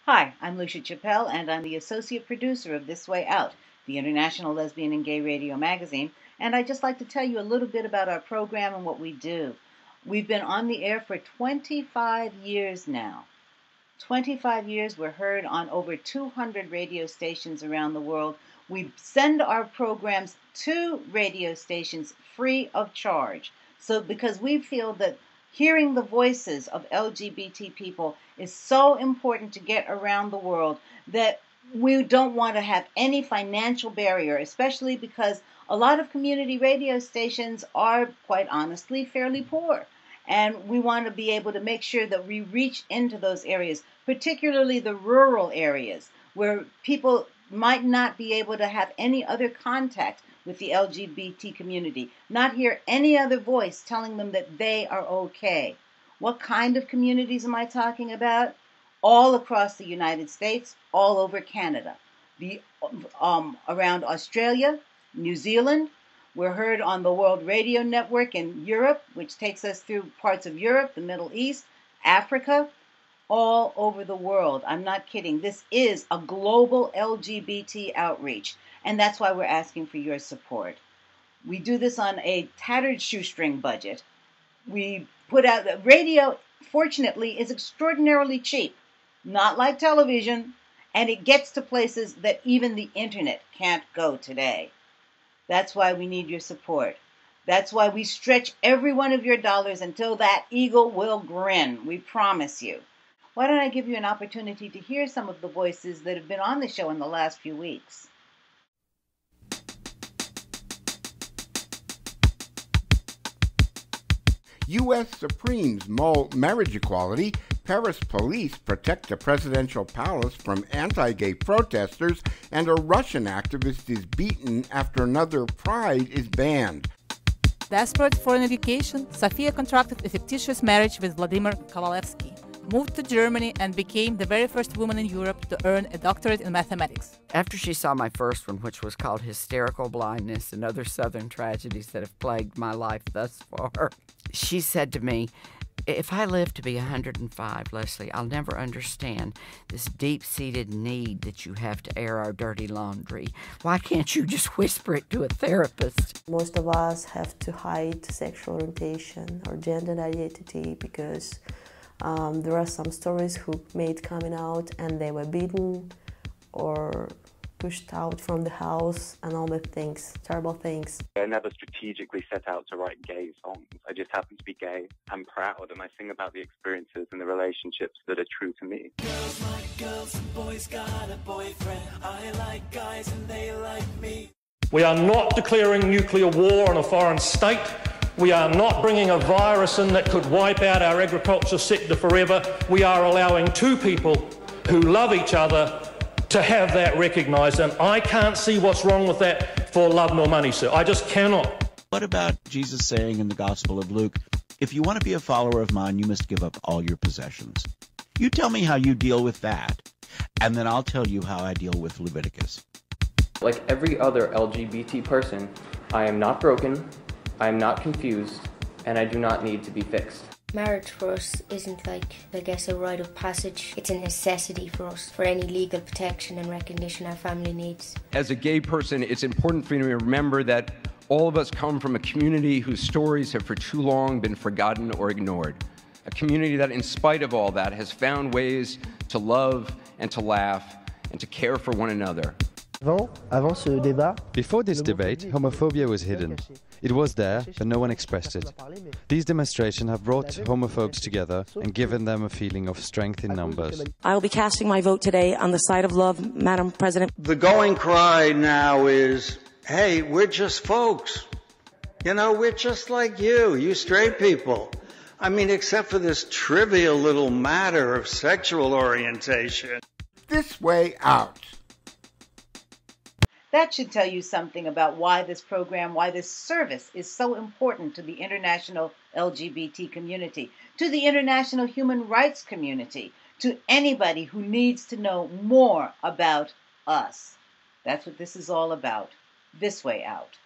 Hi, I'm Lucia Chappelle, and I'm the associate producer of This Way Out, the International Lesbian and Gay Radio Magazine, and I'd just like to tell you a little bit about our program and what we do. We've been on the air for 25 years now. 25 years, we're heard on over 200 radio stations around the world. We send our programs to radio stations free of charge. So because we feel that hearing the voices of LGBT people is so important to get around the world that we don't want to have any financial barrier, especially because a lot of community radio stations are, quite honestly, fairly poor. And we want to be able to make sure that we reach into those areas, particularly the rural areas where people might not be able to have any other contact with the LGBT community, not hear any other voice telling them that they are okay. What kind of communities am I talking about? All across the United States, all over Canada, around Australia, New Zealand. We're heard on the World Radio Network in Europe, which takes us through parts of Europe, the Middle East, Africa, all over the world. I'm not kidding. This is a global LGBT outreach, and that's why we're asking for your support. We do this on a tattered shoestring budget. We put out radio, fortunately, is extraordinarily cheap, not like television, and it gets to places that even the internet can't go today. That's why we need your support. That's why we stretch every one of your dollars until that eagle will grin. We promise you. Why don't I give you an opportunity to hear some of the voices that have been on the show in the last few weeks? U.S. Supremes mull marriage equality. Paris police protect the presidential palace from anti-gay protesters, and a Russian activist is beaten after another pride is banned. Desperate for an education, Sofia contracted a fictitious marriage with Vladimir Kovalevsky, moved to Germany, and became the very first woman in Europe to earn a doctorate in mathematics. After she saw my first one, which was called Hysterical Blindness and Other Southern Tragedies That Have Plagued My Life Thus Far, she said to me, "If I live to be 105, Leslie, I'll never understand this deep-seated need that you have to air our dirty laundry. Why can't you just whisper it to a therapist?" Most of us have to hide sexual orientation or gender identity because there are some stories who made coming out and they were beaten or pushed out from the house and all the things, terrible things. I never strategically set out to write gay songs. I just happen to be gay. I'm proud and I sing about the experiences and the relationships that are true to me. Girls like girls and boys got a boyfriend. I like guys and they like me. We are not declaring nuclear war on a foreign state. We are not bringing a virus in that could wipe out our agriculture sector forever. We are allowing two people who love each other to have that recognised, and I can't see what's wrong with that for love nor money, sir. I just cannot. What about Jesus saying in the Gospel of Luke, "If you want to be a follower of mine, you must give up all your possessions"? You tell me how you deal with that, and then I'll tell you how I deal with Leviticus. Like every other LGBT person, I am not broken, I am not confused, and I do not need to be fixed. Marriage for us isn't like, I guess, a rite of passage. It's a necessity for us, for any legal protection and recognition our family needs. As a gay person, it's important for me to remember that all of us come from a community whose stories have for too long been forgotten or ignored. A community that, in spite of all that, has found ways to love and to laugh and to care for one another. Before this debate, homophobia was hidden. It was there, but no one expressed it. These demonstrations have brought homophobes together and given them a feeling of strength in numbers. I will be casting my vote today on the side of love, Madam President. The going cry now is, hey, we're just folks. You know, we're just like you straight people. I mean, except for this trivial little matter of sexual orientation. This Way Out. That should tell you something about why this program, why this service is so important to the international LGBT community, to the international human rights community, to anybody who needs to know more about us. That's what this is all about. This Way Out.